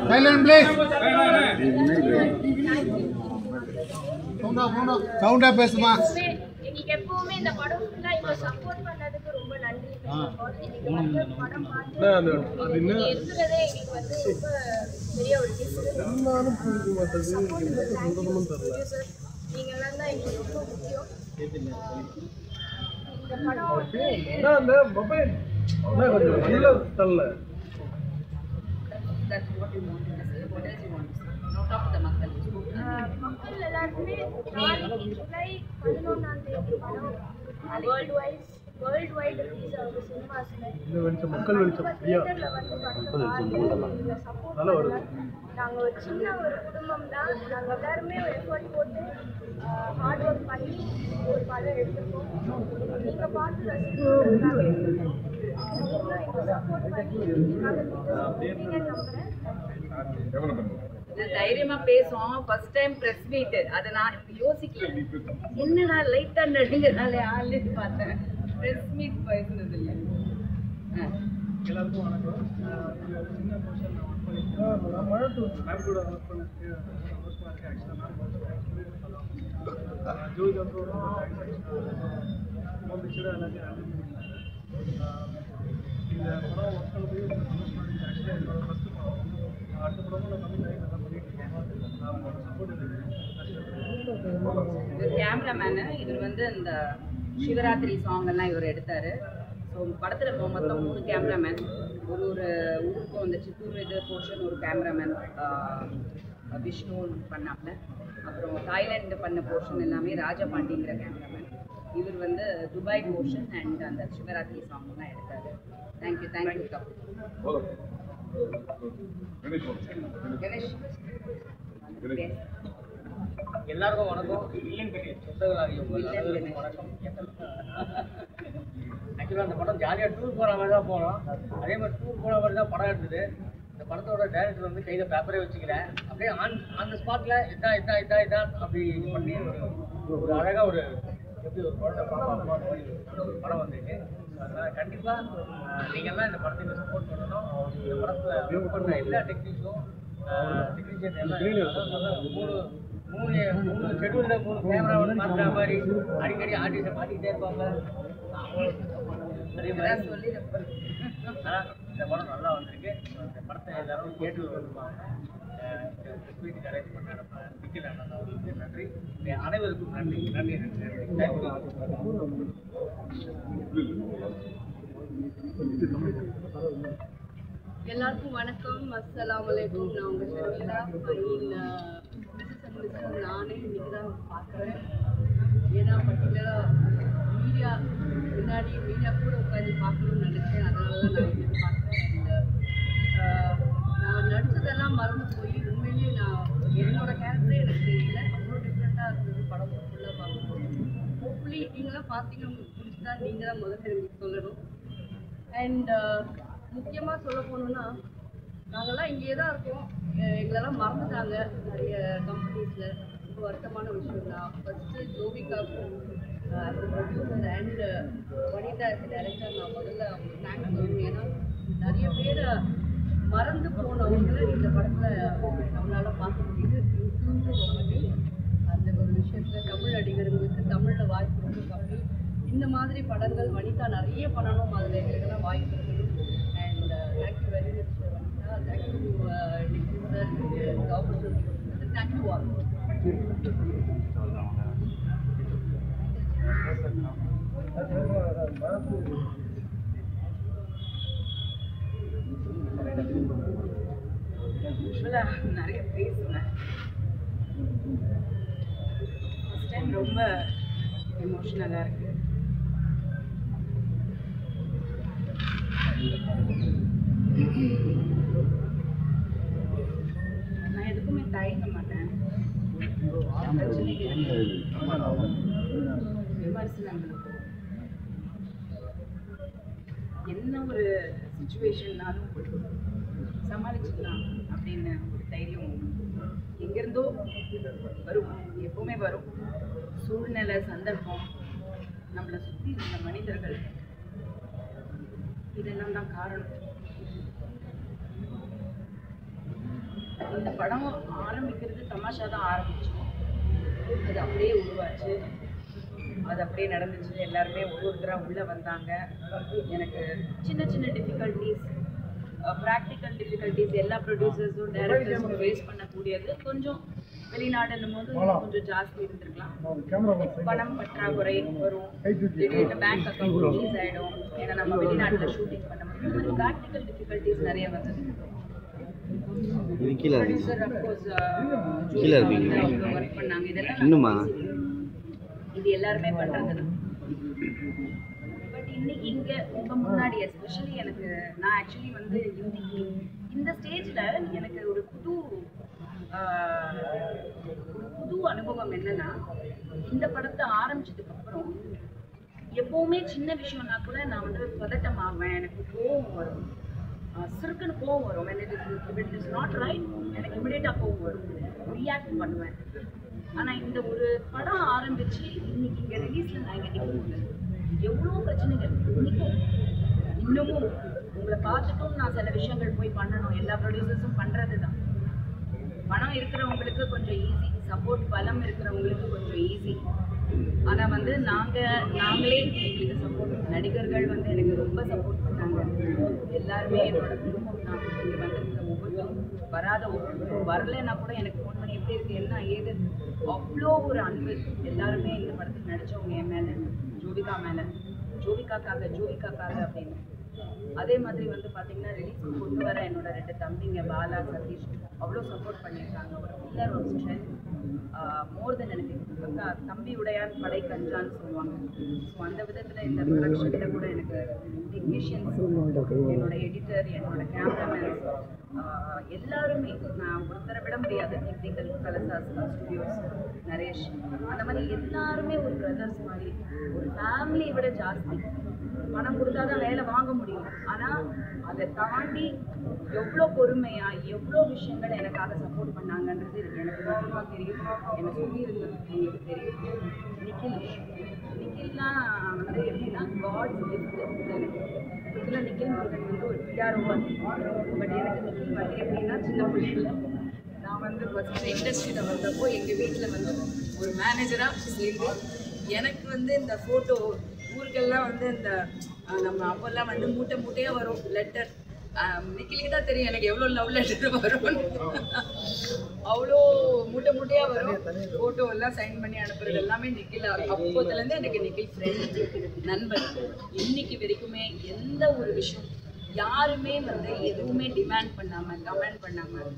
Silent please. Sound up பேசுமா. எங்களுக்கு எப்பவுமே இந்த படம் ஃபுல்லா இவங்க சப்போர்ட் பண்ணதுக்கு ரொம்ப நன்றி. இன்னைக்கு படம் பார்த்து அது என்ன இருக்குறதே எங்களுக்கு வந்து ரொம்ப பெரிய ஒரு கிஃப்ட். எல்லாரும் புரிஞ்சு மாட்டது சந்தோஷமா தெரியல. நீங்க எல்லாம் தான் எங்களுக்கு ரொம்ப முக்கியம். இந்த படம் வந்து அந்த மொபைல் என்ன கொஞ்சம் உள்ள தள்ள. மக்கள் எல்லாருக்குமே ஜூலை 11ஆம் தேதி படம் வேர்ல்டு வைட் ரிலீஸ் ஆகுது சினிமாஸ்ல. மக்கள் வெளிச்சம் தியேட்டர்ல வந்து படத்தை சப்போர்ட் வருது. நாங்க ஒரு சின்ன ஒரு குடும்பம் தான். நாங்க எல்லாருமே ஒரு எஃபர்ட் போட்டு ஹார்ட் ஒர்க் பண்ணி ஒரு படம் எடுத்துருக்கோம். நீங்க பார்த்து ரசிக்கிறதுக்காக சப்போர்ட் பண்ணி நம்புறேன். தைரியமா பேசுவோம். First time press meet. அதை நான் யோசிக்கல, என்னடா லைட்டா நடுங்கிறனால ஆல்ரெடி பார்த்தேன். பிரஸ் மீட் பேசுனது இல்லை. எல்லாருக்கும் வணக்கம். சின்ன போர்ஷன் நான் ஒர்க் பண்ணியிருக்கேன். மழை மேம் கூட ஒர்க் பண்ணிட்டு ஜோதி வந்து எல்லாத்தையும் இந்த படம் ஒர்க் பண்ணது ஆக்சுவலாக என்னோட ஃபஸ்ட்டு படம். அடுத்த படமும் நான் தமிழ் நல்லா பண்ணிட்டு இருக்கேன். கேமராமேனு இவர் வந்து இந்த சிவராத்திரி சாங் எல்லாம் இவர் எடுத்தாரு. ஸோ படத்தில் மொத்தம் 3 கேமராமேன். ஒரு ஊருக்கும் அந்த சித்தூர் இது போர்ஷன் ஒரு கேமராமேன் விஷ்ணு பண்ணாப்ல. அப்புறம் தாய்லாண்டு பண்ண போர்ஷன் எல்லாமே ராஜபாண்டிங்கிற கேமராமேன். இவர் வந்து துபாய் போர்ஷன் அண்ட் அந்த சிவராத்திரி சாங்லாம் எடுத்தாரு. தேங்க்யூ கணேஷ். எல்லாருக்கும் வணக்கம். சொந்தங்களாகிய வணக்கம். ஆக்சுவலாக அந்த படம் ஜாலியாக டூர் போகிற மாதிரி தான் போனோம். அதே மாதிரி டூர் போகிற மாதிரி தான் படம் எடுத்தது. இந்த படத்தோட டைரக்டர் வந்து கையில் பேப்பரே வச்சுக்கிறேன். அப்படியே அந்த ஸ்பாட்டில் இதான் அப்படி இது பண்ணி ஒரு அழகாக ஒரு எப்படி ஒரு குழந்தை பாப்பா படம் வந்திருக்கு. அதனால் கண்டிப்பாக நீங்கள்லாம் இந்த படத்துக்கு சப்போர்ட் பண்ணணும். இந்த படத்தில் ஒர்க் பண்ணுற எல்லா டெக்னீஷியன் எல்லாம் மூணு ஷெட்யூலில் 3 கேமரா வந்து மாற்றுற மாதிரி அடிக்கடி ஆர்டிஸ்டை மாட்டிக்கிட்டே இருப்பாங்க. அதே மாதிரி சொல்லி இந்த படம் நல்லா வந்திருக்கு. இந்த படத்தை எல்லாரும் கேட்டு வருவாங்க. வீட்டுக்கு அரேஞ்ச் பண்ண நிற்கிற அவர்களுக்கு நன்றி. அனைவருக்கும் நன்றி. எல்லாருக்கும் வணக்கம். அஸ்ஸலாமு அலைக்கும். நான் உங்கள் ஷர்மிளா. நானே இன்னைக்கு தான் பார்க்குறேன். ஏன்னா பர்டிகுலராக மீடியா கூட உட்காந்து பார்க்கணும்னு நினச்சேன். அதனால தான் நான் இன்னைக்கு பார்க்குறேன். நான் நடித்ததெல்லாம் மறந்து போய் உண்மையிலேயே என்னோட கேரக்டரே எனக்கு தெரியல. அவ்வளோ டிஃப்ரெண்ட்டாக இருந்தது படம் ஃபுல்லாக பார்க்கும்போது. ஹோப்ஃபுல்லி நீங்களாம் பார்த்தீங்க, உங்களுக்கு பிடிச்சதா நீங்கள் தான் முதல்ல எனக்கு சொல்லணும். அண்ட் முக்கியமாக சொல்ல போகணுன்னா, நாங்கள்லாம் இங்கேயே தான் இருக்கோம். எங்களெல்லாம் மறந்துட்டாங்க நிறைய கம்பெனிஸில். ரொம்ப வருத்தமான விஷயம் தான். ஃபஸ்ட்டு ஜோவிகாவுக்கும் ப்ரொடியூசர் அண்ட் வனிதா டைரக்டர் நான் முதல்ல அவங்க தேங்க்ஸ் சொல்லணும். ஏன்னா நிறைய பேர் மறந்து போனவங்களை இந்த படத்தில் நம்மளால் பார்க்க முடியுது. அந்த ஒரு விஷயத்தில் தமிழ் நடிகர்களுக்கு தமிழில் வாய்ப்பு ரொம்ப கம்மி. இந்த மாதிரி படங்கள் வனிதா நிறைய பண்ணணும். அதில் எங்களுக்கெல்லாம் வாய்ப்பு இருக்கணும். And thank you very much Vanitha. Thank you sir, opportunity. Thank you all. நிறைய பேசுவேன். ஃபர்ஸ்ட் டைம் ரொம்ப எமோஷ்னலாக இருக்கு. நான் எதுக்குமே தயங்க மாட்டேன். விமர்சனங்களுக்கும் என்ன ஒரு சிச்சுவேஷன்னாலும் சமாளிச்சுக்கலாம் அப்படின்னு ஒரு தைரியம் எங்கேருந்தோ வரும். எப்பவுமே வரும். சூழ்நிலை, சந்தர்ப்பம், நம்மளை சுற்றி இருந்த மனிதர்கள், இதெல்லாம் தான் காரணம். இந்த படம் ஆரம்பிக்கிறது தமாஷா தான் ஆரம்பிச்சோம். அது அப்படியே உருவாச்சு, அது அப்படியே நடந்துச்சு. எல்லாருமே ஒருத்தராக உள்ளே வந்தாங்க. எனக்கு சின்ன சின்ன டிஃபிகல்ட்டிஸ், ப்ராக்டிக்கல் டிஃபிகல்ட்டிஸ் எல்லா ப்ரொடியூசர்ஸும் டைரக்டர்ஸும் ஃபேஸ் பண்ணக்கூடியது. கொஞ்சம் வெளிநாடுன்னும் போது கொஞ்சம் ஜாஸ்தி இருந்திருக்கலாம். பணம் பற்றாக்குறை வரும், திடீர்னு பேங்க் அக்கௌண்ட் ரிலீஸ் ஆகிடும், ஏன்னா நம்ம வெளிநாட்டில் ஷூட்டிங் பண்ண முடியும். இந்த மாதிரி ப்ராக்டிக்கல் டிஃபிகல்ட்டிஸ் நிறைய வந்தது. ப்ரொடியூசர் அஃப்கோர்ஸ் ஒர்க் பண்ணாங்க. இதெல்லாம் இது எல்லாருமே பண்ணுறது. பட் இன்னைக்கு இங்கே உங்கள் முன்னாடி எஸ்பெஷலி எனக்கு நான் ஆக்சுவலி வந்து இன்னைக்கு இந்த ஸ்டேஜில் எனக்கு ஒரு புது அனுபவம் என்னன்னா, இந்த படத்தை ஆரம்பிச்சதுக்கப்புறம் எப்போவுமே சின்ன விஷயம்னா கூட நான் வந்து பதட்டமாவேன், எனக்கு கோவம் வரும், சிறுக்குன்னு கோவம் வரும். இட் இஸ் நாட் ரைட், எனக்கு இமிடியேட்டாக கோவம் வரும், ரியாக்ட் பண்ணுவேன். ஆனால் இந்த ஒரு படம் ஆரம்பித்து இன்னைக்கு இங்கே ரிலீஸில் நான் இங்கே நிற்கும்போது எவ்வளோ பிரச்சனைகள் இன்னமும் உங்களை பார்த்துட்டும் நான் சில விஷயங்கள் போய் பண்ணணும். எல்லா ப்ரொடியூசர்ஸும் பண்ணுறது தான். பணம் இருக்கிறவங்களுக்கு கொஞ்சம் ஈஸி, சப்போர்ட் பலம் இருக்கிறவங்களுக்கு கொஞ்சம் ஈஸி. ஆனால் வந்து நாங்களே எங்களுக்கு சப்போர்ட், நடிகர்கள் வந்து எனக்கு ரொம்ப சப்போர்ட் பண்ணாங்க. எல்லாருமே என்னோட குடும்பம் தான். இங்கே வந்திருக்க ஒவ்வொருத்தரும் வராத ஒவ்வொருத்தரும் வரலைன்னா கூட எனக்கு ஃபோன் பண்ணி எப்படி இருக்குது என்ன ஏது, அவ்வளோ ஒரு அன்பு. எல்லாருமே இந்த படத்தில் நடித்தவங்க என் மேலே, ஜோவிகா மேலே, ஜோவிகாக்காக அப்படின்னு. அதே மாதிரி வந்து பார்த்தீங்கன்னா ரிலீஸ்க்கு கொண்டு வர என்னோட 2 தம்பிங்க பாலா, சதீஷ் அவ்வளோ சப்போர்ட் பண்ணியிருக்காங்க. ஒரு பில்லர் ஆஃப் ஸ்ட்ரென்த், மோர் தென் எனக்கு தம்பி உடையான் படை கஞ்சான்னு சொல்லுவாங்க. ஸோ அந்த விதத்தில் இந்த ப்ரொடக்ஷனில் கூட எனக்கு டெக்னீஷியன்ஸ், என்னோட எடிட்டர், என்னோட கேமராமேன்ஸ் எல்லாருமே, நான் ஒருத்தரை விட முடியாது. டெக்னிக்கல் கலசாஸ் ஸ்டுடியோஸ், நரேஷ், அந்த மாதிரி எல்லாருமே ஒரு பிரதர்ஸ் மாதிரி, ஒரு ஃபேமிலியை விட ஜாஸ்தி. பணம் கொடுத்தா தான் வேலை வாங்க முடியும், ஆனால் அதை தாண்டி எவ்வளோ பொறுமையாக எவ்வளோ விஷயங்கள் எனக்காக சப்போர்ட் பண்ணாங்கன்றது எனக்கு மட்டும்தான் தெரியும். என்னை சொல்லியிருந்தது எனக்கு தெரியும். நிக்கில்லாம் வந்து எப்படின்னா காட்ஸ் கிஃப்ட் எனக்கு. இதில் நிக்கில் முருகன் வந்து ஒரு பிஆர்ஓ, பட் எனக்கு நிக்கில் வந்து எப்படின்னா சின்ன பிள்ளைல நான் வந்து ஃபஸ்ட்டு இண்டஸ்ட்ரியில் வந்தப்போ எங்கள் வீட்டில் வந்து ஒரு மேனேஜராக சேர்ந்து எனக்கு வந்து இந்த ஃபோட்டோ ஊருக்கெல்லாம் வந்து இந்த நம்ம அப்போல்லாம் வந்து மூட்டையாக வரும் லெட்டர். நிக்கிலுக்கு தான் தெரியும் எனக்கு எவ்வளோ லவ் லெட்டர் வரும். அவ்வளோ மூட்டையாக வரும். ஃபோட்டோ எல்லாம் சைன் பண்ணி அனுப்புறது எல்லாமே நிக்கில். அப்போதுலேருந்து எனக்கு நிக்கில் ஃப்ரெண்ட், நண்பர். இன்னைக்கு வரைக்குமே எந்த ஒரு விஷயம் யாருமே வந்து எதுவுமே டிமாண்ட் பண்ணாமல், கமெண்ட் பண்ணாமல்,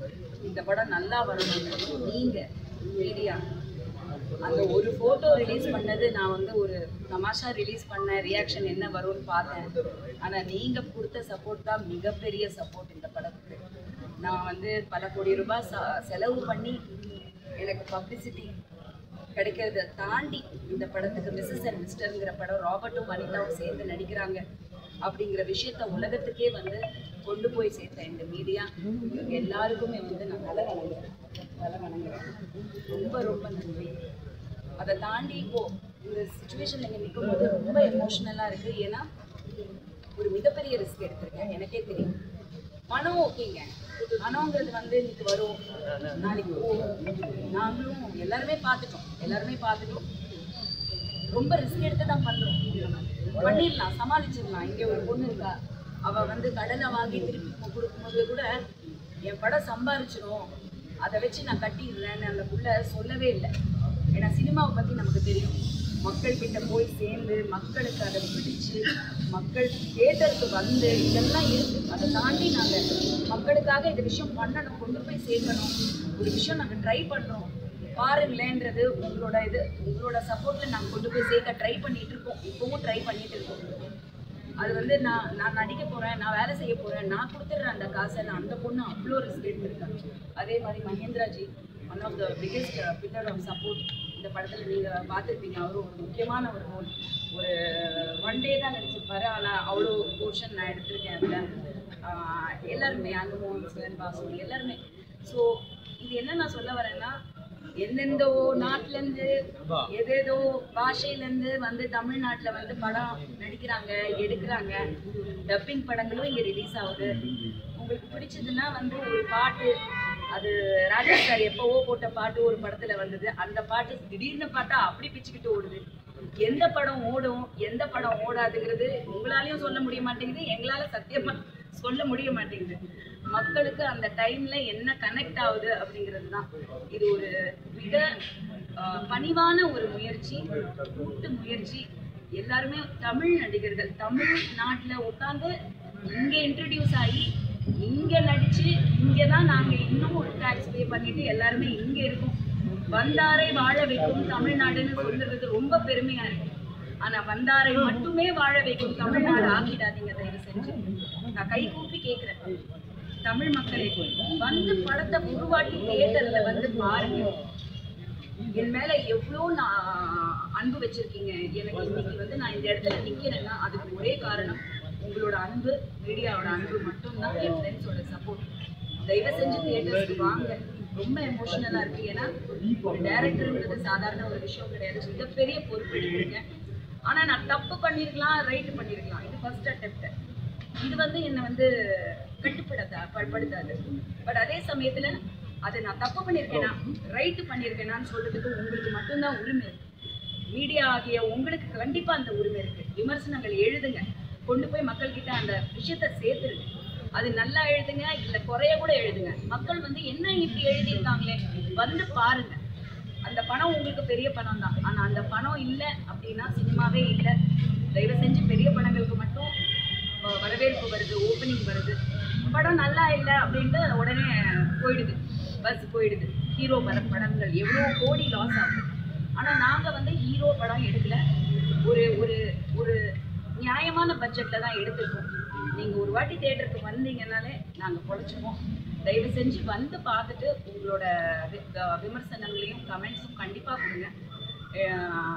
இந்த படம் நல்லா வரணும் நீங்கள் மீடியா அந்த ஒரு ஃபோட்டோ ரிலீஸ் பண்ணது, நான் வந்து ஒரு தமாஷா ரிலீஸ் பண்ண ரியாக்ஷன் என்ன வரும்னு பார்த்தேன். ஆனால் நீங்கள் கொடுத்த சப்போர்ட் தான் மிகப்பெரிய சப்போர்ட் இந்த படத்துக்கு. நான் வந்து பல கோடி ரூபாய் செலவு பண்ணி எனக்கு பப்ளிசிட்டி கிடைக்கிறத தாண்டி இந்த படத்துக்கு மிஸ்ஸஸ் அண்ட் மிஸ்டருங்கிற படம் ராபர்ட்டும் வனிதாவும் சேர்ந்து நடிக்கிறாங்க அப்படிங்கிற விஷயத்த உலகத்துக்கே வந்து கொண்டு போய் சேர்த்தேன் இந்த மீடியா. எல்லாருக்குமே வந்து நான் தலை வணங்குறேன். ரொம்ப ரொம்ப நன்றி. அதை தாண்டி இப்போது இந்த சுச்சுவேஷனில் இங்கே நிற்கும்போது ரொம்ப எமோஷ்னலாக இருக்குது. ஏன்னா ஒரு மிகப்பெரிய ரிஸ்க் எடுத்திருக்கேன். எனக்கே தெரியும் பணம் ஓகேங்க, பணங்கிறது வந்து இன்னைக்கு வரும் நாளைக்கு போகும். நாங்களும் எல்லாருமே பார்த்துட்டோம். ரொம்ப ரிஸ்க் எடுத்து தான் பண்ணுறோம். பண்ணிடலாம், சமாளிச்சிடலாம். இங்கே ஒரு பொண்ணு இருக்கா, அவள் வந்து கடனை வாங்கி திருப்பி கொடுக்கும்போது கூட என் படம் சம்பாரிச்சிடும், அதை வச்சு நான் கட்டிடுறேன்னு அந்த புள்ள சொல்லவே இல்லை. ஏன்னா சினிமாவை பற்றி நமக்கு தெரியும். மக்கள்கிட்ட போய் சேர்ந்து மக்களுக்கு அதை பிடிச்சு மக்கள் தியேட்டருக்கு வந்து இதெல்லாம் இருக்குது. அதை தாண்டி நாங்கள் மக்களுக்காக இந்த விஷயம் பண்ணணும், கொண்டு போய் சேர்க்கணும். ஒரு விஷயம் நாங்கள் ட்ரை பண்ணுறோம் பாருங்களேன்றது உங்களோட சப்போர்ட்டில் நாங்கள் கொண்டு போய் சேர்க்க ட்ரை பண்ணிகிட்டு இருக்கோம். இப்போவும் ட்ரை பண்ணிகிட்டு இருக்கோம். அது வந்து நான் நடிக்க போகிறேன், நான் வேலை செய்ய போகிறேன், நான் கொடுத்துட்றேன் அந்த காசை. நான் அந்த பொண்ணு அவ்வளோ ரிஸ்க் எடுத்துருக்கேன். அதே மாதிரி Mahendraji, one of the biggest pillar of support. இந்த படத்தில் நீங்கள் பார்த்துருப்பீங்க, அவரும் ஒரு முக்கியமான ஒரு ரோல். ஒரு 1 day தான் நடிச்சிருப்பாரு, ஆனால் அவ்வளோ போர்ஷன் நான் எடுத்திருக்கேன் அதில். எல்லாருமே அனுபவம், சிலன் பாசு எல்லாருமே. ஸோ இது என்ன நான் சொல்ல வரேன்னா, எந்தெந்தோ நாட்டிலேருந்து எதேதோ பாஷையிலேருந்து வந்து தமிழ்நாட்டில் வந்து படம் நடிக்கிறாங்க, எடுக்கிறாங்க. டப்பிங் படங்களும் இங்கே ரிலீஸ் ஆகுது. உங்களுக்கு பிடிச்சதுன்னா வந்து ஒரு பாட்டு அது ராஜா சார் எப்பவோ போட்ட பாட்டு ஒரு படத்துல வந்தது. அந்த பாட்டு திடீர்னு பார்த்தா அப்படி பிச்சுக்கிட்டு ஓடுது. எந்த படம் ஓடும் எந்த படம் ஓடாதுங்கிறது உங்களாலையும் சொல்ல முடிய மாட்டேங்குது, எங்களால சத்தியமா சொல்ல முடிய மாட்டேங்குது. மக்களுக்கு அந்த டைம்ல என்ன கனெக்ட் ஆகுது அப்படிங்கிறது தான். இது ஒரு மிக பணிவான ஒரு முயற்சி, கூட்டு முயற்சி. எல்லாருமே தமிழ் நடிகர்கள் தமிழ்நாட்டில் உட்காந்து இங்கே இன்ட்ரடியூஸ் ஆகி இங்கே நடிச்சு இங்கே தான் நாங்கள் இன்னும் ஒரு டேக்ஸ் பே பண்ணிட்டு எல்லாருமே இங்கே இருக்கோம். வந்தாரை வாழ வைக்கும் தமிழ்நாடுன்னு சொல்லுறது ரொம்ப பெருமையா இருக்கு. ஆனா வந்தாரை மட்டுமே வாழ வைக்கும் தமிழ்நாடு ஆக்கிடாதீங்க தயவு செஞ்சு. நான் கை கூப்பி கேட்கிறேன், தமிழ் மக்களை வந்து படத்தை உருவாக்கி தியேட்டர்ல வந்து பாருங்க. என் மேல எவ்வளோ நான் அன்பு வச்சிருக்கீங்க. எனக்கு இன்னைக்கு வந்து நான் இந்த இடத்துல நிக்கிறேன்னா அதுக்கு ஒரே காரணம் உங்களோட அன்பு, மீடியாவோட அன்பு மட்டும்தான், என் ஃப்ரெண்ட்ஸோட சப்போர்ட். தயவு செஞ்சு தியேட்டர்ஸ்க்கு வாங்க. ரொம்ப எமோஷனலா இருக்கு. ஏன்னா ஒரு டைரக்டர்ன்றது சாதாரண ஒரு விஷயம் கிடையாது. மிகப்பெரிய பொறுப்பு எடுத்திருக்கேன். ஆனா நான் தப்பு பண்ணிருக்கலாம், ரைட் பண்ணிருக்கலாம். இது ஃபர்ஸ்ட் அட்டெம்ப்ட். இது வந்து என்னை வந்து கட்டுப்படுத்தாது. பட் அதே சமயத்துல அதை நான் தப்பு பண்ணியிருக்கேனா ரைட்டு பண்ணியிருக்கேனான்னு சொல்றதுக்கு உங்களுக்கு மட்டும்தான் உரிமை இருக்கு. மீடியா ஆகிய உங்களுக்கு கண்டிப்பா அந்த உரிமை இருக்கு. விமர்சனங்கள் எழுதுங்க, கொண்டு போய் மக்கள்கிட்ட அந்த விஷயத்த சேர்த்துருங்க. அது நல்லா எழுதுங்க, இல்லை குறைய கூட எழுதுங்க. மக்கள் வந்து என்ன இப்படி எழுதியிருக்காங்களே வந்து பாருங்க. அந்த பணம் உங்களுக்கு பெரிய பணம் தான். ஆனா அந்த பணம் இல்லை அப்படின்னா சினிமாவே இல்லை. தயவு செஞ்சு பெரிய படங்களுக்கு மட்டும் வரவேற்பு வருது, ஓப்பனிங் வருது. படம் நல்லா இல்லை அப்படின்ட்டு உடனே போயிடுது, பஸ் போயிடுது. ஹீரோ படங்கள் எவ்வளோ கோடி லாஸ் ஆகும். ஆனால் நாங்கள் வந்து ஹீரோ படம் எடுக்கல, ஒரு ஒரு ஒரு நியாயமான பட்ஜெட்டில் தான் எடுத்திருக்கோம். நீங்கள் ஒரு வாட்டி தியேட்டருக்கு வந்தீங்கன்னாலே நாங்கள் பொழைச்சிப்போம். தயவு செஞ்சு வந்து பார்த்துட்டு உங்களோட விமர்சனங்களையும் கமெண்ட்ஸும் கண்டிப்பாக கொடுங்க.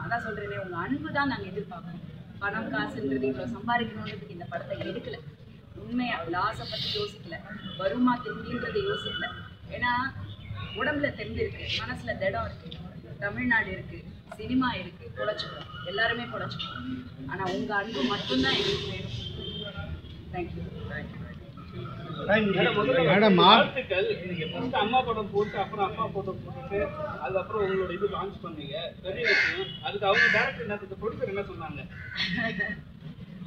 அதான் சொல்கிறேனே, உங்கள் அன்பு தான் நாங்கள் எதிர்பார்க்குறோம். பணம் காசுன்றது இவ்வளோ சம்பாதிக்கணுன்றதுக்கு இந்த படத்தை எடுக்கலை. உண்மையாக லாஸை பற்றி யோசிக்கல, வருமா திரும்பின்றதை யோசிக்கல. ஏன்னா உடம்புல தெம்பு இருக்கு, மனசுல திடம் இருக்கு, தமிழ்நாடு இருக்கு, சினிமா இருக்கு, பொழைச்சிப்போம், எல்லாருமே பொழைச்சிப்போம். ஆனா உங்க அன்பு மட்டும்தான் எங்களுக்கு வேணும். தேங்க்யூ. வாழ்த்துக்கள். நீங்க ஃபர்ஸ்ட் அம்மா படம் போட்டு அப்புறம் அப்பா போட்டோ போட்டுட்டு அதுக்கப்புறம் உங்களோட இது லான்ச் பண்ணீங்க, பெரிய விஷயம். அதுக்கு அவங்க டேரக்டர் என்ன, ப்ரொடியூசர் என்ன சொன்னாங்க?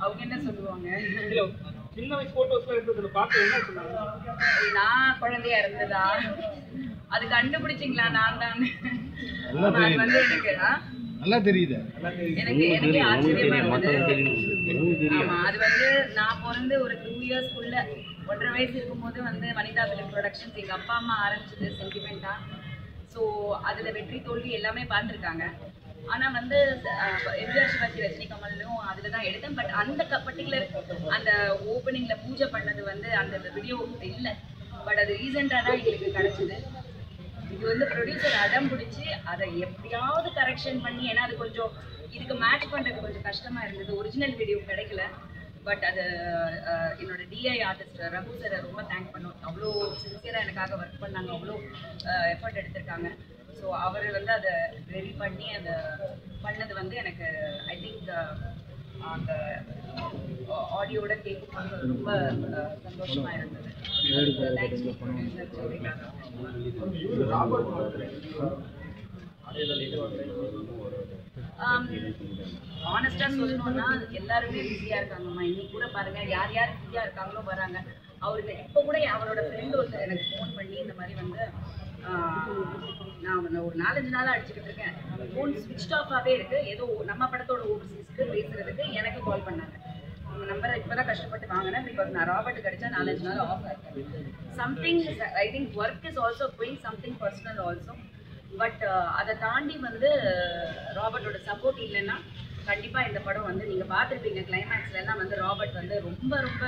அவங்க என்ன சொல்லுவாங்க? சின்ன வயசு போட்டோஸ்லாம் எடுத்ததுல பார்த்து என்ன சொன்னாங்க? நான் குழந்தையா இருந்ததா அது கண்டுபிடிச்சிங்களா? நான் தான் வந்து எனக்கு நல்லா தெரியுது. எனக்கு ஆச்சரியமா இருந்தது. ஆமா, அது வந்து நான் பிறந்து ஒரு 2 இயர்ஸ்க்குள்ள 1.5 வயசு இருக்கும்போது வந்து வனிதா ஃபிலிம் ப்ரொடக்ஷன்ஸ் எங்க அப்பா அம்மா ஆரம்பிச்சது சென்டிமெண்டா. ஸோ அதுல வெற்றி தோல்வி எல்லாமே பார்த்துருக்காங்க. ஆனா வந்து எம்ஜிஆர் சிவாஜி ரஜினி கமலும் அதுல தான் எடுத்தேன். பட் அந்த பர்டிகுலர் அந்த ஓப்பனிங்ல பூஜை பண்ணது வந்து அந்த வீடியோ இல்லை. பட் அது ரீசெண்டாக தான் எங்களுக்கு கிடைச்சது. இது வந்து ப்ரொடியூசர் அடம் பிடிச்சி அதை எப்படியாவது கரெக்ஷன் பண்ணி, ஏன்னா அது கொஞ்சம் இதுக்கு மேட்ச் பண்ணுறது கொஞ்சம் கஷ்டமாக இருந்தது. ஒரிஜினல் வீடியோ கிடைக்கல. பட் அது என்னோட டிஐ ஆர்டிஸ்ட் ரகு சாரை ரொம்ப தேங்க் பண்ணோம். அவ்வளோ சின்சியராக எனக்காக ஒர்க் பண்ணாங்க, அவ்வளோ எஃபர்ட் எடுத்திருக்காங்க. ஸோ அவர் வந்து அதை ரெடி பண்ணி அதை பண்ணது வந்து எனக்கு ஐ திங்க் அந்த ஆடியோட கேட்கும்போது ரொம்ப சந்தோஷமாக இருந்தது. ஆனஸ்டா சொல்லணும்னா எல்லாருமே பிஸியா இருக்காங்கம்மா. இன்னைக்கு கூட பாருங்க, யார் யார் பிஸியா இருக்காங்களோ வராங்க. அவருக்கு இப்போ கூட அவரோட ஃப்ரெண்டு ஒருத்தர் எனக்கு ஃபோன் பண்ணி இந்த மாதிரி வந்து நான் ஒரு 4-5 நாளாக அடிச்சுக்கிட்டு இருக்கேன், ஃபோன் ஸ்விட்ச் ஆஃபாகவே இருக்கு, ஏதோ நம்ம படத்தோட ஓவர்சீஸ்க்கு பேசுறதுக்கு எனக்கு கால் பண்ணாங்க. உங்கள் நம்பரை இப்போ தான் கஷ்டப்பட்டு வாங்கினேன், பிகாஸ் நான் ராபர்ட் கிடைச்சா 4-5 நாள் ஆஃப் ஆயிருக்கேன். Something I think work is also going something personal also. But அதை தாண்டி வந்து ராபர்ட்டோட சப்போர்ட் இல்லைன்னா கண்டிப்பாக இந்த படம் வந்து நீங்கள் பார்த்துருப்பீங்க. கிளைமேக்ஸ்லாம் வந்து ராபர்ட் வந்து ரொம்ப ரொம்ப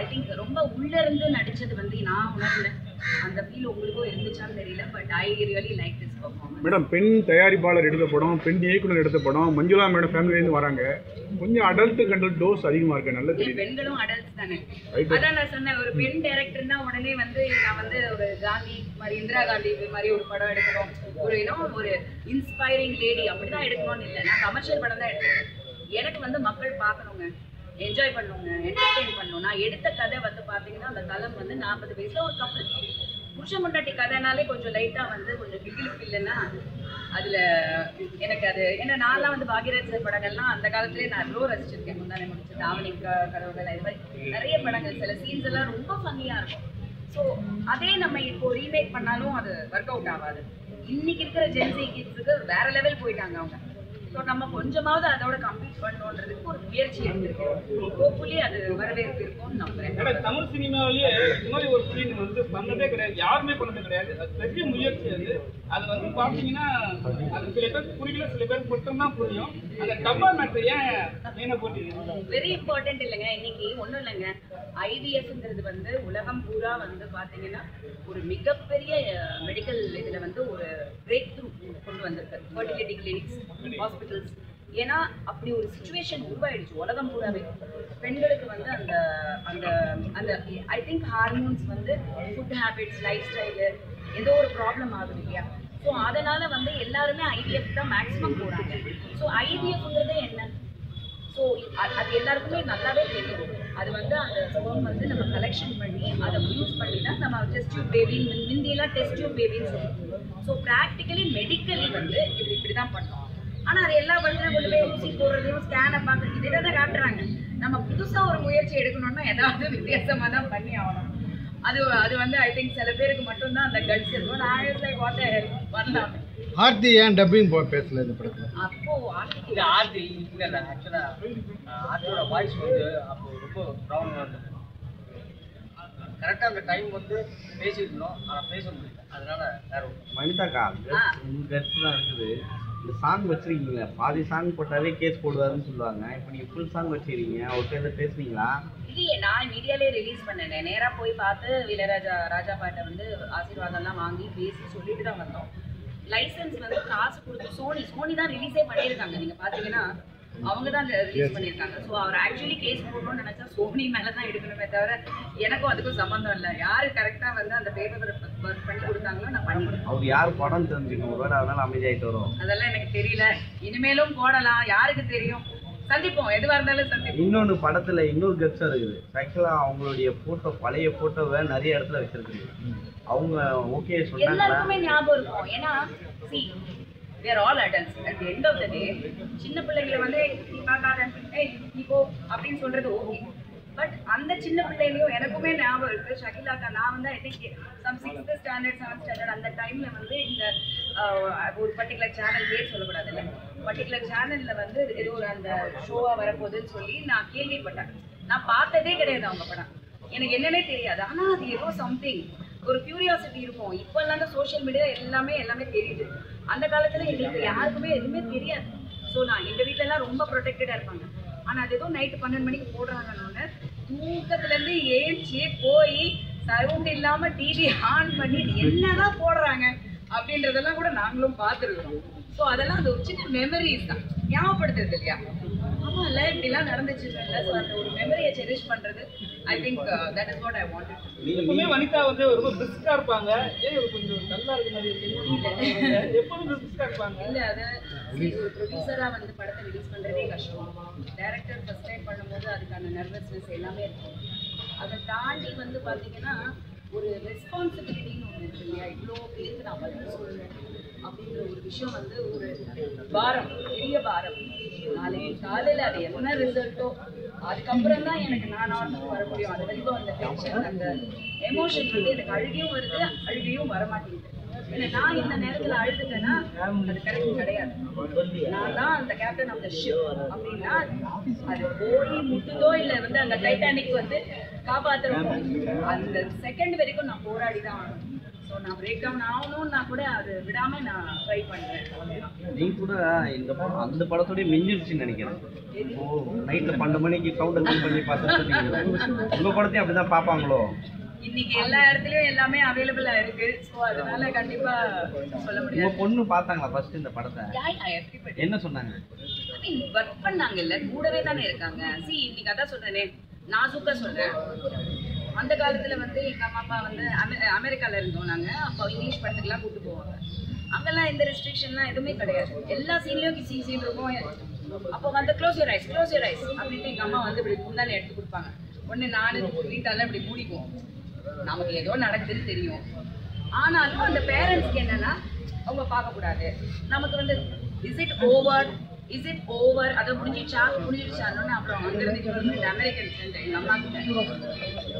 ஐ திங்க் ரொம்ப உள்ளேருந்து நடித்தது வந்து நான் உணர்ந்தேன். அந்த ஃபீல் உங்களுக்கும் இருந்துச்சான்னு தெரியல. But I really like this performance. Madam, பெண் தயாரிப்பாளர் எடுத்த படம், பெண் இயக்குனர் எடுத்த படம், மஞ்சுளா மேடம் ஃபேமிலியிலேருந்து வராங்க. கொஞ்சம் அடல்ட் கண்டல் டோஸ் அதிகமாக இருக்கு. நல்ல தெரியும், பெண்களும் அடல்ட்ஸ் தானே. அதான் நான் சொன்னேன், ஒரு பெண் டைரக்டர்னா உடனே வந்து நான் வந்து ஒரு காந்தி மாதிரி, இந்திரா காந்தி மாதிரி ஒரு படம் எடுக்கணும், ஒரு ஒரு இன்ஸ்பைரிங் லேடி அப்படிதான் எடுக்கணும்னு இல்லை. நான் கமர்ஷியல் படம் தான் எடுத்தேன். எனக்கு வந்து மக்கள் பார்க்கணுங்க, என்ஜாய் பண்ணுங்க, என்டர்டெயின் பண்ணணும். நான் எடுத்த கதை வந்து பார்த்தீங்கன்னா அந்த தளம் வந்து 40 வயசுல ஒரு கப்பல் புருஷன் முன்னாடி கதைனாலே கொஞ்சம் லைட்டா வந்து கொஞ்சம் கிளிப்பு இல்லைன்னா அதுல எனக்கு அது ஏன்னா நான்லாம் வந்து பாக்யராஜ் சார் படங்கள்லாம் அந்த காலத்திலேயே நான் எவ்வளோ ரசிச்சிருக்கேன். முந்தானே முடிச்சு தாவணி கடவுள் இது மாதிரி நிறைய படங்கள் சில சீன்ஸ் எல்லாம் ரொம்ப ஃபன்னியா இருக்கும். ஸோ அதே நம்ம இப்போ ரீமேக் பண்ணாலும் அது ஒர்க் அவுட் ஆகாது. இன்னைக்கு இருக்கிற ஜென்சி கிட்ஸுக்கு வேற லெவல் போயிட்டாங்க அவங்க. ஸோ நம்ம கொஞ்சமாவது அதோட கம்ப்ளீட் பண்ணணுன்றதுக்கு ஒரு முயற்சி எடுத்திருக்கோம். ஹோப்ஃபுல்லி அது வரவேற்பு இருக்கும்னு நம்புறேன். தமிழ் சினிமாவிலேயே இந்த மாதிரி ஒரு சீன் வந்து பண்ணதே கிடையாது, யாருமே பண்ணதே கிடையாது. அது பெரிய முயற்சி. அது வந்து பார்த்தீங்கன்னா அது சில பேருக்கு புரியல, சில பேருக்கு மட்டும்தான் புரியும். அந்த டப்பா மேட்டர் ஏன் மெயினாக போட்டீங்க? வெரி இம்பார்ட்டன்ட் இல்லைங்க. இன்னைக்கு ஒன்றும் இல்லைங்க, ஐவிஎஃப்ங்கிறது வந்து உலகம் பூரா வந்து பார்த்தீங்கன்னா ஒரு மிகப்பெரிய மெடிக்கல் இதில் வந்து ஒரு பிரேக் த்ரூ கொண்டு வந்திருக்கு. Fertility clinics, hospitals. ஏன்னா அப்படி ஒரு சுச்சுவேஷன் உருவாயிடுச்சு உலகம் பூராவே. பெண்களுக்கு வந்து அந்த அந்த அந்த ஐ திங்க் ஹார்மோன்ஸ் வந்து ஃபுட் ஹேபிட்ஸ், லைஃப் ஸ்டைலு ஏதோ ஒரு ப்ராப்ளம் ஆகுது இல்லையா? ஸோ அதனால வந்து எல்லாருமே ஐவிஎஃப் தான் மேக்ஸிமம் போகிறாங்க. ஸோ ஐவிஎஃப்ங்கிறது என்ன? ஸோ அது எல்லாருக்குமே நல்லாவே தெரியும். அது வந்து அந்த ஸ்பெர்ம் வந்து நம்ம கலெக்ஷன் பண்ணி அதை யூஸ் பண்ணி தான் நம்ம டெஸ்ட் டியூப் பேபி, முந்தியெல்லாம் டெஸ்ட் டியூப் பேபின்னு சொல்லுவோம். ஸோ ப்ராக்டிக்கலி மெடிக்கலி வந்து இப்படி தான் பண்ணோம். ஆனால் அது எல்லா படத்துலையும் கொண்டு போய் ஊசி போடுறதையும் ஸ்கேனை பார்க்குறது இதை தான் காட்டுறாங்க. நம்ம புதுசாக ஒரு முயற்சி எடுக்கணும்னா ஏதாவது வித்தியாசமாக தான் பண்ணி ஆகணும். அது வந்து ஐ திங்க் சில பேருக்கு மட்டும்தான் அந்த கட்ஸ் இருக்கும். நான் பண்ணலாம். ஆர்த்தி ஏன் டப்பிங் பேசல இந்த படத்தில்? அப்போ இது ஆர்த்தி இல்லை ஆக்சுவலாக ஆர்த்தியோட வாய்ஸ் வந்து அப்போ ரொம்ப ப்ராப்ளமாக இருந்தது. கரெக்டாக அந்த டைம் வந்து பேசியிருந்தோம், ஆனால் பேச முடியல. அதனால வேற வனிதாக்கா கட்ஸ் தான் இருக்குது. இந்த சாங் வச்சிருக்கீங்களா? பாதி சாங் போட்டாலே கேஸ் போடுவாருன்னு சொல்லுவாங்க. இப்போ நீங்கள் ஃபுல் சாங் வச்சிருக்கீங்க, ஒரு டைமில் பேசுனீங்களா? இல்லையே, நான் மீடியாலே ரிலீஸ் பண்ணேன். நேராக போய் பார்த்து ராஜா பாட்டை வந்து ஆசீர்வாதம்லாம் வாங்கி பேசி சொல்லிட்டு தான் வந்தோம். லைசன்ஸ் வந்து காசு கொடுத்து சோனி தான் ரிலீஸே பண்ணியிருக்காங்க. நீங்கள் பார்த்தீங்கன்னா அவங்க தான் ரிலீஸ் பண்ணியிருக்காங்க. ஸோ அவர் ஆக்சுவலி கேஸ் போடணும்னு நினச்சா சோனி மேலே தான் எடுக்கணுமே தவிர எனக்கும் அதுக்கும் சம்மந்தம் இல்லை. யார் கரெக்டாக வந்து அந்த பேப்பர் ஒர்க் பண்ணி கொடுத்தாங்களோ நான் பண்ணிக்கிறேன். அவர் யார் படம் தெரிஞ்சுக்கணும், ஒரு வேளை அதனால அமைதியாகிட்டு வரும். அதெல்லாம் எனக்கு தெரியல. இனிமேலும் போடலாம், யாருக்கு தெரியும். சந்திப்போம், எதுவாக இருந்தாலும் சந்திப்போம். இன்னொன்று படத்தில் இன்னொரு கட்ஸாக இருக்குது. ஆக்சுவலாக அவங்களுடைய ஃபோட்டோ, பழைய ஃபோட்டோவை நிறைய இடத்துல வச்சிருக்குது. அவங்க ஓகே சொன்னாங்க, எல்லாருக்குமே ஞாபகம் இருக்கும். ஏன்னா we are all adults. At the end of the day, சின்ன பிள்ளைங்களை வந்து நீ பார்க்காத, ஏய் நீ போ அப்படின்னு சொல்றது ஓகே. பட் அந்த சின்ன பிள்ளைலையும் எனக்குமே ஞாபகம் இருக்கு. ஷகிலாக்கா நான் வந்து I think some 6th standard 7th standard அந்த டைம்ல வந்து இந்த ஒரு பர்டிகுலர் சேனல் பேர் சொல்லக்கூடாது இல்லை, பர்டிகுலர் சேனல்ல வந்து ஏதோ ஒரு அந்த ஷோவா வரப்போகுதுன்னு சொல்லி நான் கேள்விப்பட்டேன். நான் பார்த்ததே கிடையாது அவங்க படம், எனக்கு என்னன்னே தெரியாது. ஆனால் அது ஏதோ சம்திங் ஒரு கியூரியாசிட்டி இருக்கும். இப்போல்லாம் தான் சோஷியல் மீடியா எல்லாமே தெரியுது. அந்த காலத்தில் எங்களுக்கு யாருக்குமே எதுவுமே தெரியாது. ஸோ நான் எங்கள் வீட்டிலலாம் ரொம்ப ப்ரொடெக்டடாக இருப்பாங்க. ஆனால் அது ஏதோ நைட்டு 12 மணிக்கு போடுறாங்கன்னு தூக்கத்துலேருந்து ஏஞ்சி போய் சவுண்ட் இல்லாமல் டிவி ஆன் பண்ணி என்னதான் போடுறாங்க அப்படின்றதெல்லாம் கூட நாங்களும் பார்த்துருக்கோம். ஸோ அதெல்லாம் அந்த ஒரு சின்ன மெமரிஸ் தான் ஞாபகப்படுத்துறது இல்லையா? ஆமாம் இல்லை இப்படிலாம் நடந்துச்சு இல்லை. ஸோ அந்த ஒரு மெமரியை செரிஷ் பண்ணுறது I think that is what I wanted. எப்பவுமே வனிதா வந்து ரொம்ப பிரிஸ்கா இருப்பாங்க. ஏன் கொஞ்சம் நல்லா இருக்கு மாதிரி இருக்கு? எப்பவுமே பிரிஸ்கா இருப்பாங்க. இல்லை அது ஒரு ப்ரொடியூசராக வந்து படத்தை ரிலீஸ் பண்ணுறதே கஷ்டம். டைரக்டர் ஃபர்ஸ்ட் டைம் பண்ணும்போது அதுக்கான நர்வஸ்னஸ் எல்லாமே இருக்கும். அதை தாண்டி வந்து பார்த்தீங்கன்னா ஒரு ரெஸ்பான்சிபிலிட்டின்னு ஒன்று இருக்கு இல்லையா? இவ்வளோ பேருக்கு நான் பதில் சொல்லுவேன் அப்படிங்கிற ஒரு விஷயம் வந்து ஒரு பாரம், பெரிய பாரம். நாளைக்கு காலையில் அது என்ன ரிசல்ட்டோ அதுக்கப்புறம் தான் எனக்கு நான் நார்மல் வர முடியும். அது வரைக்கும் அந்த டென்ஷன், அந்த எமோஷன் வந்து எனக்கு அழுகையும் வருது, அழுகையும் வரமாட்டேங்குது. ஏன்னா நான் இந்த நேரத்தில் அழுதுட்டேன்னா அது கரெக்ட் கிடையாது. நான் தான் அந்த கேப்டன் ஆஃப் த ஷிப் அப்படின்னா அது போய் முட்டுதோ இல்லை வந்து அந்த டைட்டானிக் வந்து காப்பாற்றுறோம் அந்த செகண்ட் வரைக்கும் நான் போராடி தான் ஆகணும். ஸோ நான் பிரேக் டவுன் ஆகணும்னா கூட அது விடாமல் நான் ட்ரை பண்ணுறேன். நீ கூட இந்த படம் அந்த படத்தோடய மிஞ்சிருச்சுன்னு நினைக்கிறேன். இப்போ நைட்டில் 12 மணிக்கு சவுண்டை கம்மி பண்ணி பார்த்துட்டு உங்கள் படத்தையும் அப்படி தான் பார்ப்பாங்களோ? இன்னைக்கு எல்லா இடத்துலயும் எல்லாமே அவைலபிளா இருக்கு. ஸோ அதனால கண்டிப்பா சொல்ல முடியாது. உங்கள் பொண்ணு பார்த்தாங்களா ஃபர்ஸ்ட் இந்த படத்தை? என்ன சொன்னாங்க? ஒர்க் பண்ணாங்கல்ல, கூடவே தானே இருக்காங்க. இன்னைக்கு அதான் சொல்றேனே, நாசூக்கா சொல்றேன். அந்த காலத்துல வந்து எங்க அம்மா அப்பா வந்து அமெரிக்கால இருந்தோம் நாங்க. அப்போ இங்கிலீஷ் படத்துக்குலாம் கூப்பிட்டு போவாங்க. அங்கெல்லாம் எந்த ரெஸ்ட்ரிக்ஷன்லாம் எதுவுமே கிடையாது. எல்லா சீன்லயும் கிசி சீன் இருக்கும். அப்போ வந்து க்ளோஸ் யூர் ஐஸ் அப்படின்ட்டு எங்க அம்மா வந்து இப்படி முன்னாடி எடுத்து கொடுப்பாங்க. உடனே நானும் வீட்டால இப்படி மூடிக்குவோம். நமக்கு ஏதோ நடக்குதுன்னு தெரியும். ஆனாலும் அந்த பேரண்ட்ஸ்க்கு என்னன்னா அவங்க பார்க்கக்கூடாது. நமக்கு வந்து இஸ் இட் ஓவர் அதை முடிஞ்சிடுச்சான்னு அப்புறம் அங்கிருந்து அமெரிக்கன் ஃப்ரெண்ட் எங்கள் அம்மா கிட்ட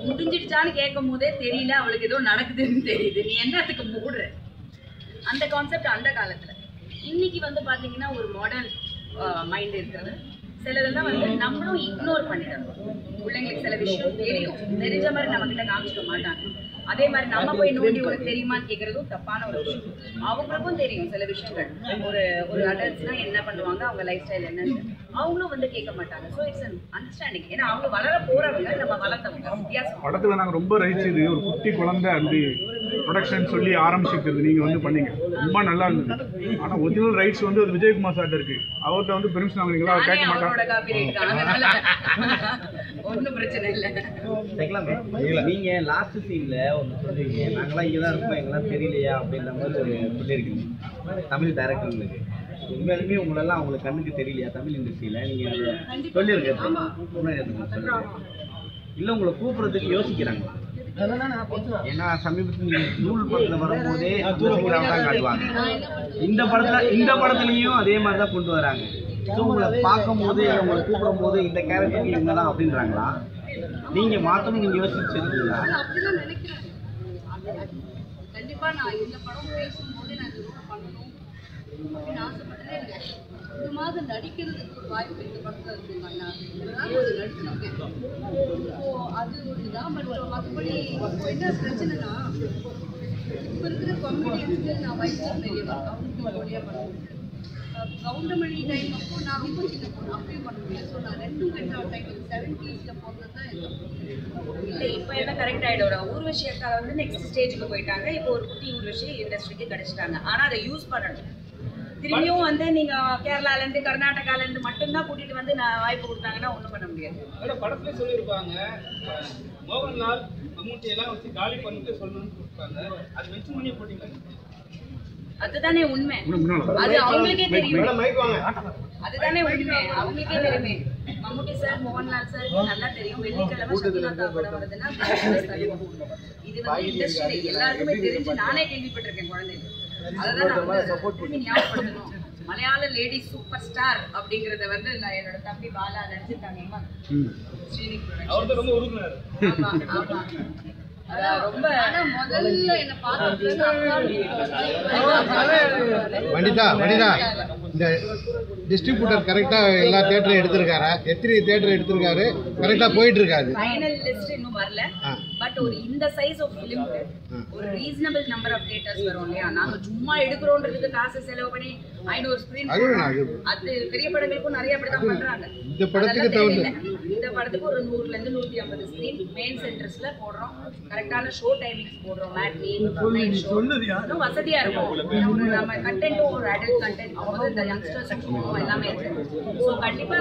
முடிஞ்சிடுச்சான்னு கேட்கும் போதே தெரியல, அவளுக்கு ஏதோ நடக்குதுன்னு தெரியுது, நீ என்னத்துக்கு மூடுற அந்த கான்செப்ட் அந்த காலத்தில். இன்னைக்கு வந்து பார்த்தீங்கன்னா ஒரு மாடர்ன் மைண்ட் இருக்கிறது. சிலதெல்லாம் வந்து நம்மளும் இக்னோர் பண்ணிடணும். பிள்ளைங்களுக்கு சில விஷயம் தெரிஞ்ச மாதிரி நம்ம கிட்ட காமிச்சிக்க மாட்டாங்க. அதே மாதிரி நம்ம போய் நோண்டி உனக்கு தெரியுமான்னு கேட்கறதும் தப்பான ஒரு விஷயம். அவங்களுக்கும் தெரியும் சில விஷயங்கள். ஒரு அடல்ட்ஸ்னா என்ன பண்ணுவாங்க, அவங்க லைஃப் ஸ்டைல் என்னன்னு அவங்களும் வந்து கேட்க மாட்டாங்க. So it's an understanding. ஏன்னா அவங்க வளர போறவங்க, நம்ம வளர்த்தவங்க. வித்தியாசம். படத்துல நாங்கள் ரொம்ப ரசிச்சது ஒரு குட்டி குழந்தை அந்த ப்ரொடக்ஷன் சொல்லி ஆரம்பிச்சிருக்கிறது நீங்க வந்து பண்ணீங்க, ரொம்ப நல்லா இருந்தது. ஆனா ஒரிஜினல் ரைட்ஸ் வந்து அது விஜயகுமார் சார்ட்ட இருக்கு. அவர்கிட்ட வந்து பெர்மிஷன் வாங்குறீங்களா? அவர் கேட்க மாட்டாங்க. ஒன்றும் பிரச்சனை இல்லை. நீங்க லாஸ்ட் சீன்ல ஒன்று சொல்றீங்க, நாங்களாம் இங்கே தான் இருக்கோம், எங்கெல்லாம் தெரியலையா அப்படின்ற மாதிரி ஒரு சொல்லியிருக்கீங்க தமிழ் டைரக்டர்களுக்கு. உண்மையாலுமே உங்களெல்லாம் அவங்களுக்கு கண்ணுக்கு தெரியலையா தமிழ் இண்டஸ்ட்ரியில? நீங்க சொல்லியிருக்கீங்க இல்லை உங்களை கூப்பிடுறதுக்கு யோசிக்கிறாங்களா? ஏன்னா சமீபத்தில் நீங்க நூல் படத்துல வரும்போதே தான் காட்டுவாங்க, இந்த படத்துலயும் அதே மாதிரி தான் கொண்டு வராங்க. ஸோ உங்களை பார்க்கும் போது உங்களை கூப்பிடும் போது இந்த கேரக்டருக்கு இவங்க தான் அப்படின்றாங்களா? நீங்க மாத்தணும் நீங்க யோசிச்சிருக்கீங்களா? அப்படிதான் நினைக்கிறேன். கண்டிப்பா நான் இந்த படம் பேசும்போது நான் இது பண்ணணும் அப்படின்னு ஆசைப்பட்டதே இல்லை. இந்த மாதிரி நடிக்கிறதுக்கு ஒரு வாய்ப்பு இந்த படத்தில் இருக்குங்க. நான் நடிச்சிருக்கேன். ஸோ அது ஒரு இதான். பட் மற்றபடி இப்போ என்ன பிரச்சனைனா, இப்போ இருக்கிற காமெடியன்ஸுக்கு நான் வயசு பெரியவா, அவங்களுக்கு ஜோடியாக பண்ணுவேன். கவுண்டமணி டைம் அப்போ நான் ரொம்ப சின்ன பொண்ணு, அப்பயும் பண்ண முடியாது. ஸோ நான் ரெண்டும் கரெக்டாக டைம் 70s போனது தான் இல்லை. இப்போ எல்லாம் கரெக்ட் ஆகிடும். ஊர்வசி அக்கா வந்து நெக்ஸ்ட் ஸ்டேஜுக்கு போயிட்டாங்க. இப்போ ஒரு குட்டி ஊர்வசி இண்டஸ்ட்ரிக்கு கிடைச்சிட்டாங்க. ஆனால் அதை யூஸ் பண்ணணும். திரும்பியும் வந்து நீங்கள் கேரளாலேருந்து கர்நாடகாலேருந்து மட்டும்தான் கூட்டிகிட்டு வந்து நான் வாய்ப்பு கொடுத்தாங்கன்னா ஒன்றும் பண்ண முடியாது. படத்துல சொல்லியிருப்பாங்க மோகன்லால் மம்முட்டி எல்லாம் வச்சு காலி பண்ணிட்டு சொல்லணும்னு கொடுப்பாங்க. அது மென்ஷன் பண்ணி போட்டீங்க. அதுதானே உண்மை. அது அவங்களுக்கே தெரியும். அதுதானே உண்மை, அவங்களுக்கே தெரியுமே. மம்முட்டி சார், மோகன்லால் சார் நல்லா தெரியும். வெள்ளிக்கிழமை சத்யநாதா படம் வருதுன்னா இது வந்து இண்டஸ்ட்ரி எல்லாருக்குமே தெரிஞ்சு நானே கேள்விப்பட்டிருக்கேன் குழந்தைங்க. அதான் நான் வந்து ஞாபகப்படுத்தணும். மலையாள லேடி சூப்பர் ஸ்டார் அப்படிங்கறத வந்து நான் என்னோட தம்பி பாலா நினைச்சிருக்காங்க. அவர்தான் ரொம்ப உருகுனாரு. ஆமா ஆமா. ரொம்ப முதல்ல என்ன வனிதா இந்த டிஸ்ட்ரிபியூட்டர் கரெக்டா எல்லா தியேட்டரும் எடுத்திருக்காரா? எத்தனை தியேட்டர் எடுத்திருக்காரு? கரெக்டா போயிட்டு இருக்காது. ஃபைனல் லிஸ்ட் இன்னும் வரல. பட் ஒரு இந்த சைஸ் ஆஃப் ஃபிலிம்க்கு ஒரு ரீசனபிள் நம்பர் ஆஃப் தியேட்டர்ஸ் வரும் இல்லையா? நாங்க சும்மா எடுக்கிறோன்றதுக்கு காசு செலவு பண்ணி 500 ஸ்கிரீன் அது பெரிய படங்களுக்கும் நிறைய அப்படிதான் பண்றாங்க. இந்த படத்துக்கு ஒரு 100ல இருந்து 150 ஸ்கிரீன் மெயின் சென்டர்ஸ்ல போடுறோம். கரெக்டான ஷோ டைமிங்ஸ் போடுறோம். மேட்னி நைட் ஷோ இன்னும் வசதியா இருக்கும். நம்ம கண்டென்ட்டும் ஒரு அடல்ட் கண்டென்ட் போது இந்த யங்ஸ்டர்ஸும் எல்லாமே இருக்கு. ஸோ கண்டிப்பா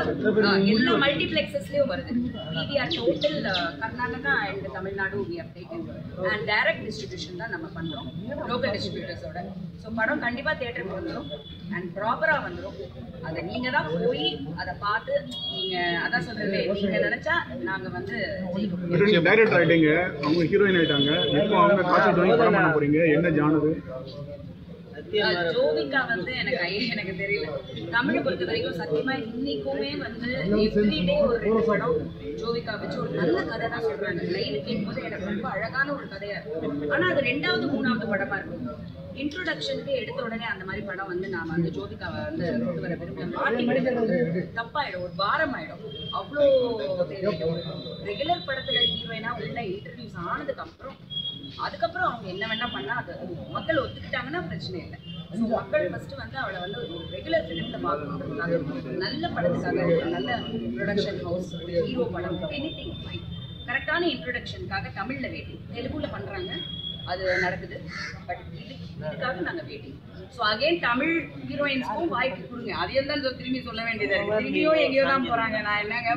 எல்லா மல்டிப்ளெக்ஸஸ்லயும் வருது. PVR total Karnataka and Tamil Nadu we have taken and direct distribution தான் நம்ம பண்றோம் லோக்கல் டிஸ்ட்ரிபியூட்டர்ஸோட. ஸோ படம் கண்டிப்பா தியேட்டருக்கு வந்துடும் அண்ட் ப்ராப்பரா வந்துடும். அதை நீங்க தான் போய் அதை பார்த்து நீங்க அதான் சொல்றேன், நீங்க நினைச்சா நாங்க வந்து டைரக்டர் ஆயிட்டீங்க, அவங்க ஹீரோயின் ஆயிட்டாங்க. இப்போ அவங்க காசு வாங்கி படம் பண்ண போறீங்க, என்ன ஜானது? ஜோவிகா வந்து எனக்கு தெரியல. தமிழை பொறுத்த வரைக்கும் சத்தியமா இன்னைக்குமே வந்து எவ்ரிடே ஒரு 2 படம் ஜோவிகா வச்சு ஒரு நல்ல கதை தான் சொல்றாங்க. லைன் கேட்கும்போது எனக்கு ரொம்ப அழகான ஒரு கதையா இருக்கும். ஆனா அது 2வது 3வது படமா இருக்கும். இன்ட்ரோடக்ஷனுக்கு எடுத்த உடனே அந்த மாதிரி படம் வந்து நாம வந்து ஜோதிகாவை வந்து கொண்டு வர விரும்ப மாட்டி தப்பாயிடும், ஒரு பாரம் ஆயிடும். அவ்வளோ ரெகுலர் படத்துல ஹீரோயினா உள்ள இன்ட்ரடியூஸ் ஆனதுக்கு அப்புறம் அதுக்கப்புறம் அவங்க என்ன வேணா பண்ணா அது மக்கள் ஒத்துக்கிட்டாங்கன்னா பிரச்சனை இல்லை. ஸோ மக்கள் ஃபர்ஸ்ட் வந்து அவளை வந்து ஒரு ரெகுலர் ஃபிலிம்ல பார்க்கணுன்றதுக்காக நல்ல படத்துக்காக ஒரு நல்ல ப்ரொடக்ஷன் ஹவுஸ் ஒரு ஹீரோ படம் எனிதிங் ஃபைன் கரெக்டான இன்ட்ரோடக்ஷனுக்காக தமிழ்ல வெயிட்டிங். தெலுங்குல பண்றாங்க, அது நடக்குது. பட் இதுக்காக நாங்க வெயிட்டிங். ஸோ அகைன் தமிழ் ஹீரோயின்ஸ்க்கும் வாய்ப்பு கொடுங்க. அதையும் தான் திரும்பி சொல்ல வேண்டியதா இருக்கு. திரும்பியும் எங்கேயோ தான் போறாங்க. நான் என்னங்க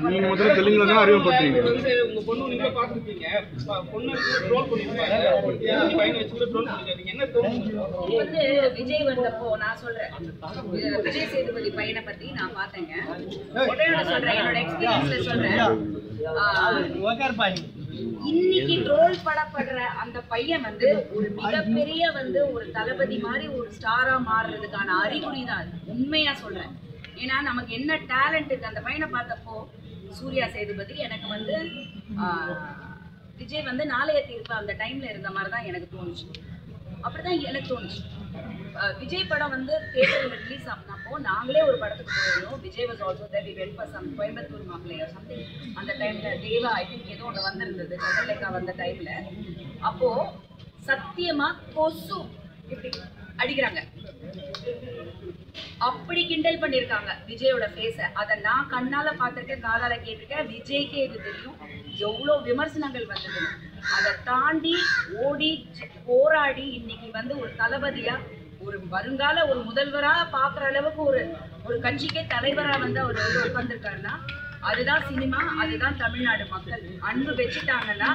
உங்க பொண்ணு நீங்க பாத்துருப்பீங்க, பொண்ணு ட்ரோல் பண்ணிருப்பாங்க, பையனை வச்சு ட்ரோல் பண்ணிருக்காங்க. என்ன தோணுது? வந்து விஜய் வந்தப்போ நான் சொல்றேன், விஜய் சேதுபதி பையனை பத்தி நான் பார்த்தேங்க. உடனே சொல்றேன், என்னோட எக்ஸ்பீரியன்ஸ்ல சொல்றேன். இன்னைக்கு ட்ரோல் படப்படுற அந்த பையன் வந்து ஒரு மிகப்பெரிய வந்து ஒரு தளபதி மாதிரி ஒரு ஸ்டாரா மாறுறதுக்கான அறிகுறி தான் அது. உண்மையா சொல்றேன். ஏன்னா நமக்கு என்ன டேலண்ட் இருக்கு. அந்த பையனை பார்த்தப்போ சூர்யா சேதுபதி எனக்கு வந்து விஜய் வந்து நாளைய தீர்ப்பு அந்த டைம்ல இருந்த மாதிரி தான் எனக்கு தோணுச்சு. அப்படிதான் எனக்கு தோணுச்சு. விஜய் படம் வந்து தியேட்டர்ல ரிலீஸ் ஆனப்போ நாங்களே ஒரு படத்துக்கு போயிருந்தோம். Vijay was also there. We went for some Coimbatore Mappillai something. அந்த டைம்ல தேவா ஐ திங்க் ஏதோ ஒன்று வந்திருந்தது சந்திரலேகா வந்த டைம்ல. அப்போ சத்தியமா கொசு இப்படி அடிக்கிறாங்க, அப்படி கிண்டல் பண்ணியிருக்காங்க விஜயோட ஃபேஸை. அதை நான் கண்ணால பார்த்துருக்கேன், காதால கேட்டிருக்கேன். விஜய்க்கே இது தெரியும் எவ்வளோ விமர்சனங்கள் வந்தது. அதை தாண்டி ஓடி போராடி இன்னைக்கு வந்து ஒரு தளபதியா ஒரு வருங்கால ஒரு முதல்வரா பாக்குற அளவுக்கு ஒரு கட்சிக்கே தலைவரா வந்து அவர் வந்து உட்கார்ந்துருக்காருன்னா அதுதான் சினிமா, அதுதான் தமிழ்நாடு மக்கள். அன்பு வச்சுட்டாங்கன்னா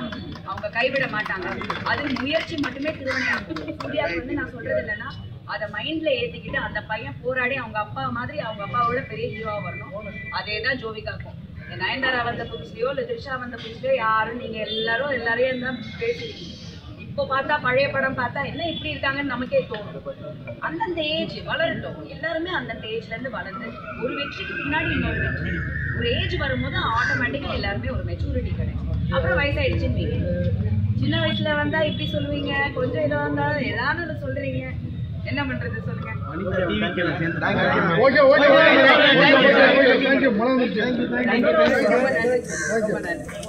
அவங்க கைவிட மாட்டாங்க. அது முயற்சி மட்டுமே திருவினையாகும். சூர்யாவுக்கு வந்து நான் சொல்றது இல்லைன்னா அதை மைண்ட்ல ஏத்திக்கிட்டு அந்த பையன் போராடி அவங்க அப்பா மாதிரி அவங்க அப்பாவோட பெரிய ஹீரோவா வரணும். அதே தான் ஜோவிகாக்கும். நயன்தாரா வந்த புதுசுலையோ இல்லை த்ரிஷா வந்த புதுசுலையோ யாரும் நீங்க எல்லாரையும் தான் பேசுறீங்க. இப்போ பார்த்தா பழைய படம் பார்த்தா என்ன இப்படி இருக்காங்கன்னு நமக்கே தோணும். அந்தந்த ஏஜ் வளரட்டும். எல்லாருமே அந்தந்த ஏஜ்ல இருந்து வளர்ந்து ஒரு வெற்றிக்கு பின்னாடி இன்னொரு வெற்றி. ஒரு ஏஜ் வரும்போது ஆட்டோமேட்டிக்கா எல்லாருமே ஒரு மெச்சூரிட்டி கிடைக்கும். அப்புறம் வயசாயிடுச்சுன்னு சின்ன வயசுல வந்தா இப்படி சொல்லுவீங்க, கொஞ்சம் இதாக இருந்தா ஏதாவது சொல்றீங்க, என்ன பண்றது சொல்லுங்க. ஓகே ரொம்ப நன்றி.